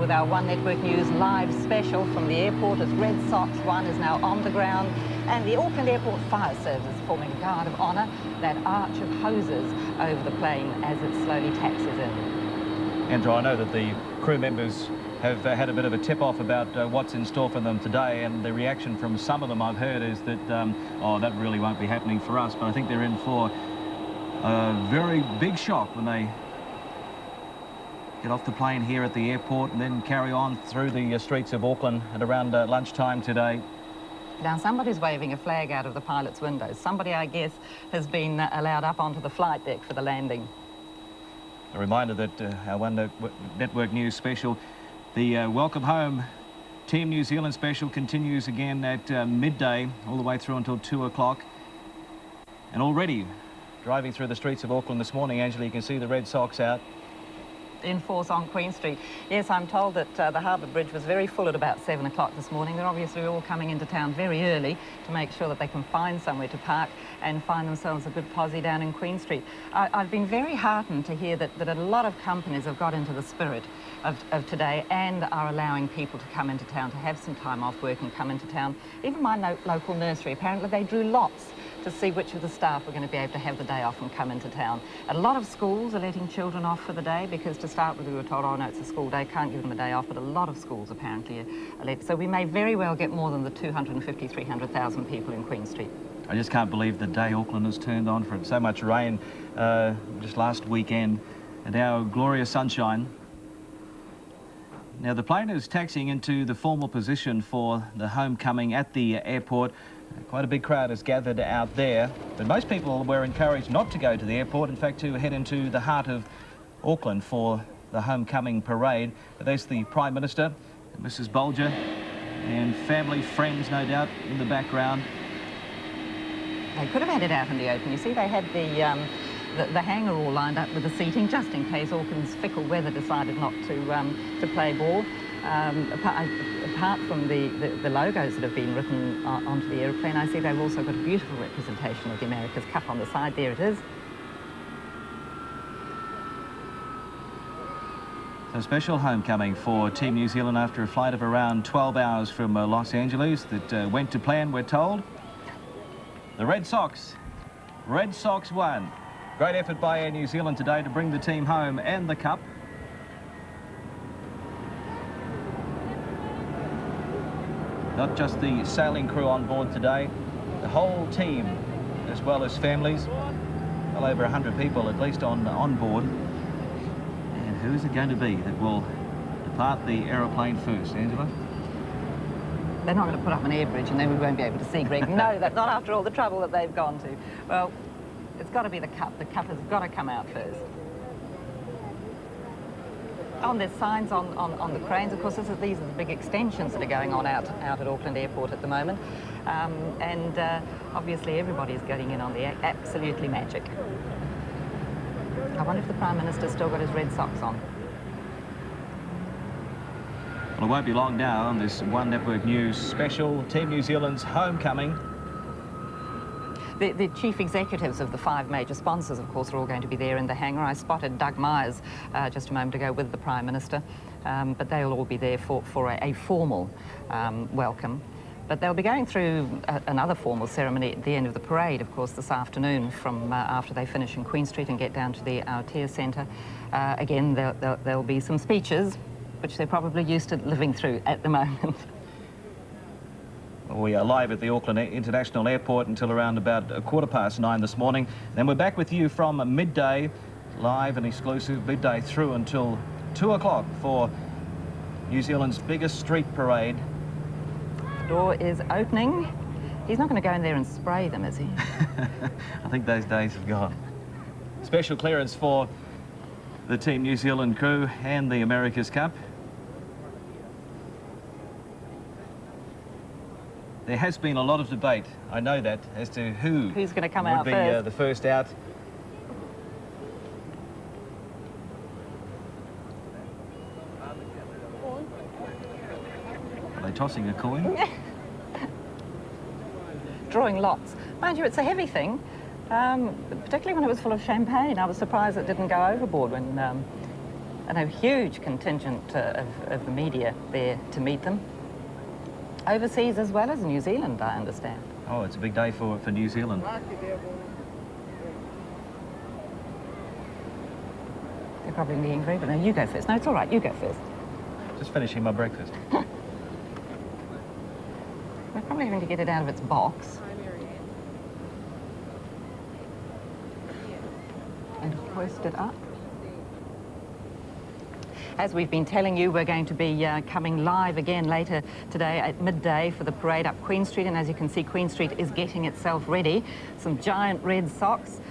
with our One Network News live special from the airport as Red Sox 1 is now on the ground and the Auckland Airport Fire Service is forming a guard of honour, that arch of hoses over the plane as it slowly taxis in. Andrew, I know that the crew members have had a bit of a tip-off about what's in store for them today, and the reaction from some of them I've heard is that, oh, that really won't be happening for us, but I think they're in for a very big shock when they get off the plane here at the airport and then carry on through the streets of Auckland at around lunchtime today. Now, somebody's waving a flag out of the pilot's window. Somebody, I guess, has been allowed up onto the flight deck for the landing. A reminder that our One Network News special, the Welcome Home Team New Zealand special, continues again at midday, all the way through until 2 o'clock. And already, driving through the streets of Auckland this morning, Angela, you can see the Red Sox out in force on Queen Street. Yes, I'm told that the Harbour Bridge was very full at about 7 o'clock this morning. They're obviously all coming into town very early to make sure that they can find somewhere to park and find themselves a good posse down in Queen Street. I've been very heartened to hear that a lot of companies have got into the spirit of today and are allowing people to come into town, to have some time off work and come into town. Even my local nursery, apparently they drew lots to see which of the staff were going to be able to have the day off and come into town. And a lot of schools are letting children off for the day because to start with we were told, oh no, it's a school day, can't give them a day off, but a lot of schools apparently are let. So we may very well get more than the 250, 300,000 people in Queen Street. I just can't believe the day Auckland has turned on for it. So much rain just last weekend and now glorious sunshine. Now the plane is taxiing into the formal position for the homecoming at the airport. Quite a big crowd has gathered out there, but most people were encouraged not to go to the airport, in fact to head into the heart of Auckland for the homecoming parade. But there's the Prime Minister, Mrs. Bolger, and family, friends no doubt in the background. They could have had it out in the open. You see, they had the hangar all lined up with the seating just in case Auckland's fickle weather decided not to play ball. Apart from the logos that have been written onto the aeroplane, I see they've also got a beautiful representation of the America's Cup on the side. There it is. So special homecoming for Team New Zealand after a flight of around 12 hours from Los Angeles that went to plan, we're told. The Red Sox 1. Great effort by Air New Zealand today to bring the team home and the cup. Not just the sailing crew on board today, the whole team, as well as families. Well over 100 people at least on board. And who is it going to be that will depart the aeroplane first, Angela? They're not going to put up an air bridge and then we won't be able to see, Greg. No, that's not after all the trouble that they've gone to. Well, it's got to be the cup. The cup has got to come out first. Oh, and there's signs on the cranes. Of course, these are the big extensions that are going on out at Auckland Airport at the moment. Obviously, everybody's getting in on the absolutely magic. I wonder if the Prime Minister's still got his Red Sox on. Well, it won't be long now on this One Network News special, Team New Zealand's homecoming. The chief executives of the 5 major sponsors, of course, are all going to be there in the hangar. I spotted Doug Myers just a moment ago with the Prime Minister, but they'll all be there for a formal welcome. But they'll be going through another formal ceremony at the end of the parade, of course, this afternoon from after they finish in Queen Street and get down to the Aotea Centre. Again, there'll be some speeches, which they're probably used to living through at the moment. We are live at the Auckland International Airport until around about 9:15 this morning. Then we're back with you from midday, live and exclusive, midday through until 2 o'clock for New Zealand's biggest street parade. The door is opening. He's not going to go in there and spray them, is he? I think those days have gone. Special clearance for the Team New Zealand crew and the America's Cup. There has been a lot of debate, I know that, as to who's going to come out first. Would be the first out. Are they tossing a coin? Drawing lots. Mind you, it's a heavy thing, particularly when it was full of champagne. I was surprised it didn't go overboard when and a huge contingent of the media there to meet them. Overseas as well as New Zealand, I understand. Oh, it's a big day for New Zealand. They're probably being very, but no, you go first. No, it's all right, you go first. Just finishing my breakfast. We're probably having to get it out of its box. And hoist it up. As we've been telling you, we're going to be coming live again later today at midday for the parade up Queen Street. And as you can see, Queen Street is getting itself ready. Some giant red socks.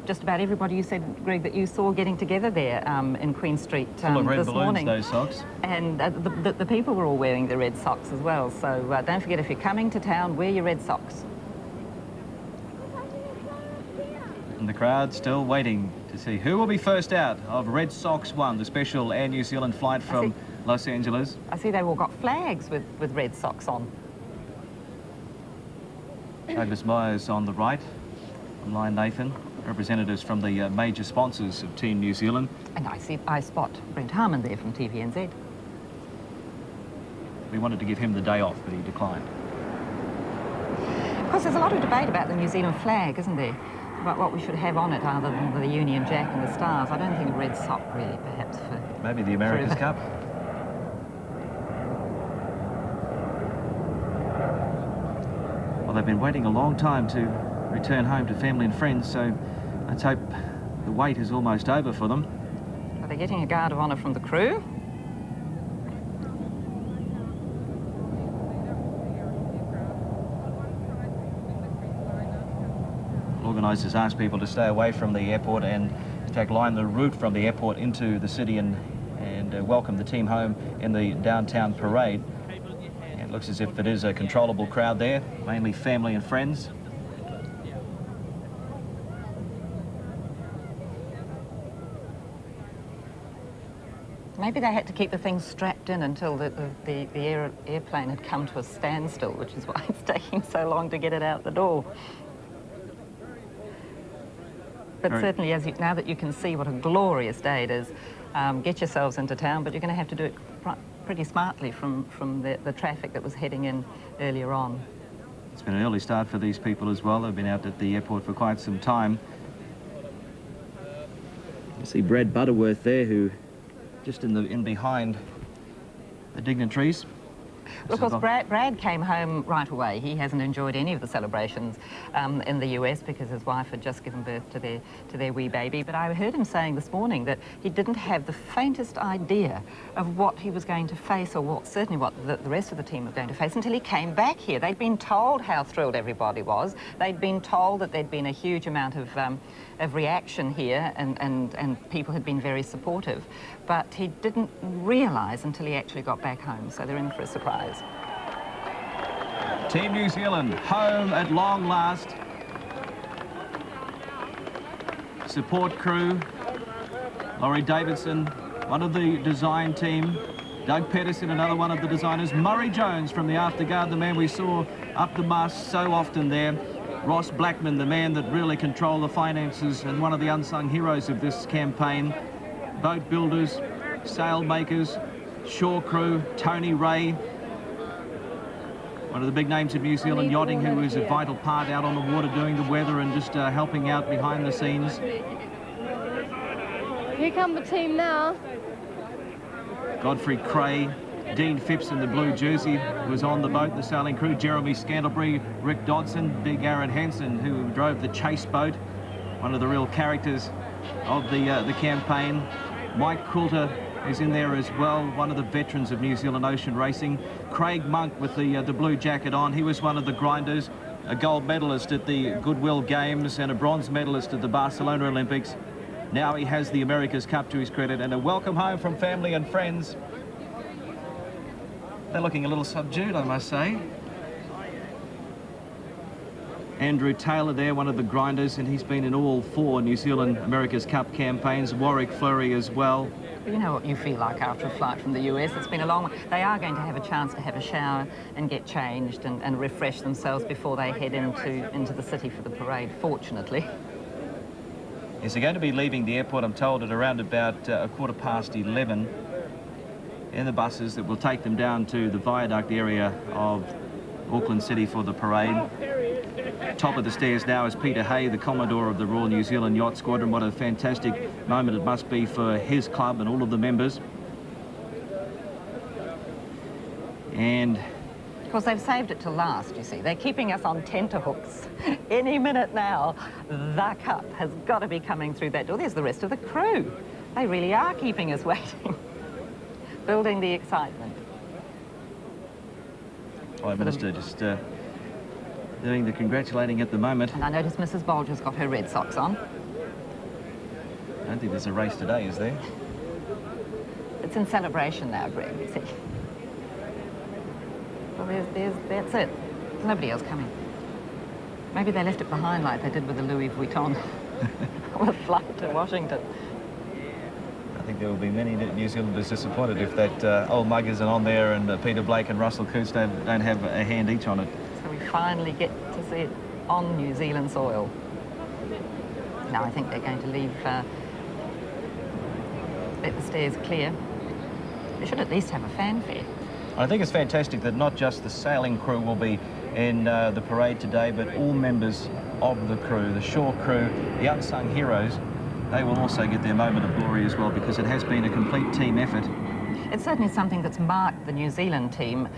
Just about everybody you said, Greg, that you saw getting together there in Queen Street Full of red this balloons, morning. those socks. And the people were all wearing the red socks as well. So don't forget, if you're coming to town, wear your red socks. And the crowd still waiting to see who will be first out of Red Sox 1, the special Air New Zealand flight from Los Angeles. I see they've all got flags with red socks on. Douglas Myers on the right, from Lion Nathan, representatives from the major sponsors of Team New Zealand. And I spot Brent Harmon there from TVNZ. We wanted to give him the day off, but he declined. Of course, there's a lot of debate about the New Zealand flag, isn't there? About what we should have on it other than the Union Jack and the stars. I don't think a red sock really, perhaps, for... Maybe the America's Cup. Well, they've been waiting a long time to return home to family and friends, so let's hope the wait is almost over for them. Are they getting a guard of honour from the crew? Organisers asked people to stay away from the airport and, in fact, line the route from the airport into the city and welcome the team home in the downtown parade. It looks as if it is a controllable crowd there, mainly family and friends. Maybe they had to keep the thing strapped in until the airplane had come to a standstill, which is why it's taking so long to get it out the door. But certainly, now that you can see what a glorious day it is, get yourselves into town, but you're going to have to do it pretty smartly from the traffic that was heading in earlier on. It's been an early start for these people as well. They've been out at the airport for quite some time. You see Brad Butterworth there, who just in behind the dignitaries. Well, of course, Brad came home right away. He hasn't enjoyed any of the celebrations in the US because his wife had just given birth to their wee baby. But I heard him saying this morning that he didn't have the faintest idea of what he was going to face, or certainly what the rest of the team were going to face, until he came back here. They'd been told how thrilled everybody was. They'd been told that there'd been a huge amount of reaction here, and people had been very supportive. But he didn't realise until he actually got back home, so they're in for a surprise. Team New Zealand, home at long last. Support crew, Laurie Davidson, one of the design team, Doug Pedersen, another one of the designers, Murray Jones from the afterguard, the man we saw up the mast so often there, Ross Blackman, the man that really controlled the finances and one of the unsung heroes of this campaign, boat builders, sail makers, shore crew, Tony Ray, one of the big names of New Zealand yachting, who is a vital part out on the water doing the weather and just helping out behind the scenes. Here come the team now. Godfrey Cray, Dean Phipps in the blue jersey was on the boat, the sailing crew, Jeremy Scantlebury, Rick Dodson, Big Aaron Hansen, who drove the chase boat, one of the real characters of the campaign. Mike Coulter is in there as well, one of the veterans of New Zealand ocean racing. Craig Monk with the blue jacket on, he was one of the grinders, a gold medalist at the Goodwill Games and a bronze medalist at the Barcelona Olympics. Now he has the America's Cup to his credit, and a welcome home from family and friends. They're looking a little subdued, I must say. Andrew Taylor there, one of the grinders, and he's been in all 4 New Zealand America's Cup campaigns. Warwick Fleury as well. You know what you feel like after a flight from the US. It's been a long one. They are going to have a chance to have a shower and get changed and refresh themselves before they head into the city for the parade, fortunately. Yes, they're going to be leaving the airport, I'm told, at around about 11:15 in the buses that will take them down to the viaduct area of Auckland City for the parade. Top of the stairs now is Peter Hay, the Commodore of the Royal New Zealand Yacht Squadron. What a fantastic moment it must be for his club and all of the members. And of course, they've saved it to last, you see. They're keeping us on tenterhooks. Any minute now, the cup has got to be coming through that door. There's the rest of the crew. They really are keeping us waiting, building the excitement. Prime Minister just doing the congratulating at the moment. And I notice Mrs. Bolger's got her red socks on. I don't think there's a race today, is there? It's in celebration now, Greg, you see. Well, that's it. There's nobody else coming. Maybe they left it behind like they did with the Louis Vuitton on the flight to Washington. I think there will be many New Zealanders disappointed if that old mug isn't on there and Peter Blake and Russell Coots don't have a hand each on it. So we finally get to see it on New Zealand soil. Now I think they're going to leave, let the stairs clear. They should at least have a fanfare. I think it's fantastic that not just the sailing crew will be in the parade today, but all members of the crew, the shore crew, the unsung heroes, they will also get their moment of glory as well, because it has been a complete team effort. It's certainly something that's marked the New Zealand team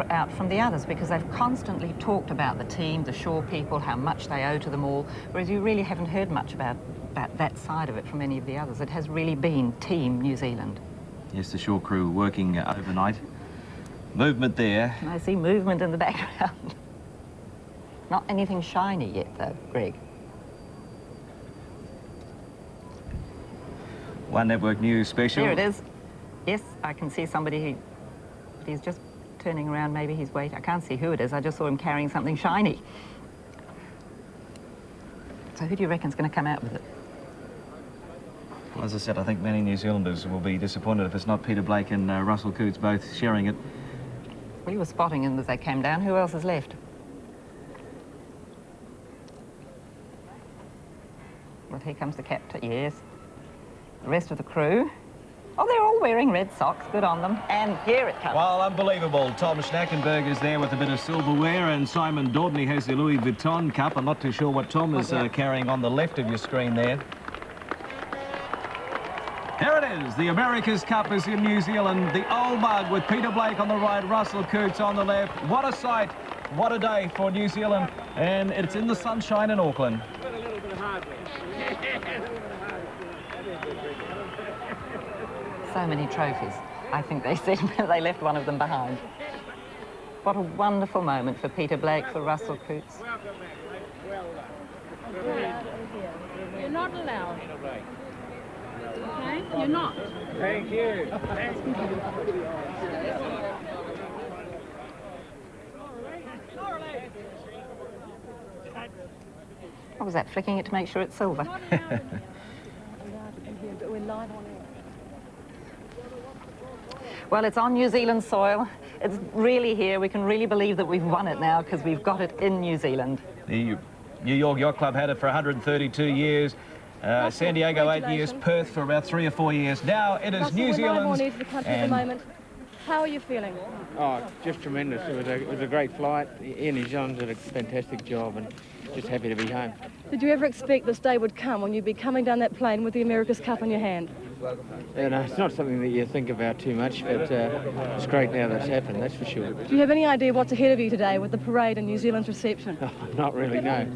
out from the others, because they've constantly talked about the team, the shore people, how much they owe to them all, whereas you really haven't heard much about that side of it from any of the others. It has really been Team New Zealand. Yes, the shore crew working overnight. Movement there. And I see movement in the background. Not anything shiny yet, though, Greg. One Network News special. There it is. Yes, I can see somebody but he's just turning around. Maybe he's waiting. I can't see who it is. I just saw him carrying something shiny. So who do you reckon's going to come out with it? Well, as I said, I think many New Zealanders will be disappointed if it's not Peter Blake and Russell Coots both sharing it. Well, you were spotting them as they came down. Who else is left? Well, here comes the captain. Yes. The rest of the crew. Oh, they're all wearing red socks. Good on them. And here it comes. Well, unbelievable. Tom Schnackenberg is there with a bit of silverware, and Simon Dordney has the Louis Vuitton cup. I'm not too sure what Tom is carrying on the left of your screen there. Here it is. The America's Cup is in New Zealand. The old mug with Peter Blake on the right, Russell Coots on the left. What a sight. What a day for New Zealand. And it's in the sunshine in Auckland. So many trophies. I think they said they left one of them behind. What a wonderful moment for Peter Blake, for Russell Coots. You're not allowed. Okay? You're not. Thank you. What was that, flicking it to make sure it's silver? Well, it's on New Zealand soil. It's really here. We can really believe that we've won it now because we've got it in New Zealand. The New York Yacht Club had it for 132 years. San Diego 8 years, Perth for about 3 or 4 years. Now it is Russell, New Zealand's. We're the country at the moment. How are you feeling? Oh, just tremendous. It was a great flight. Ian and John did a fantastic job, and just happy to be home. Did you ever expect this day would come when you'd be coming down that plane with the America's Cup in your hand? You know, it's not something that you think about too much, but it's great now that's happened, that's for sure. Do you have any idea what's ahead of you today with the parade and New Zealand's reception? Oh, not really, no.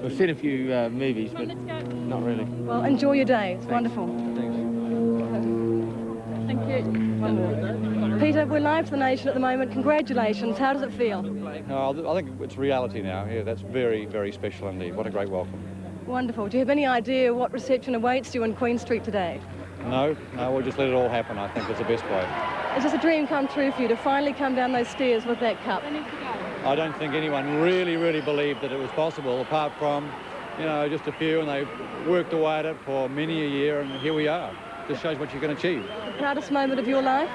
We've seen a few movies, but not really. Well, enjoy your day. It's wonderful. Thanks. Thank you. Peter, we're live to the nation at the moment. Congratulations. How does it feel? I think it's reality now. Yeah, that's very, very special indeed. What a great welcome. Wonderful. Do you have any idea what reception awaits you in Queen Street today? No, we'll just let it all happen. I think it's the best way. Is this a dream come true for you to finally come down those stairs with that cup? I don't think anyone really believed that it was possible, apart from, you know, just a few, and they worked away at it for many a year, and here we are. Just shows what you can achieve. The proudest moment of your life?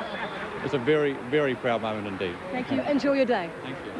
It's a very, very proud moment indeed. Thank you. Enjoy your day. Thank you.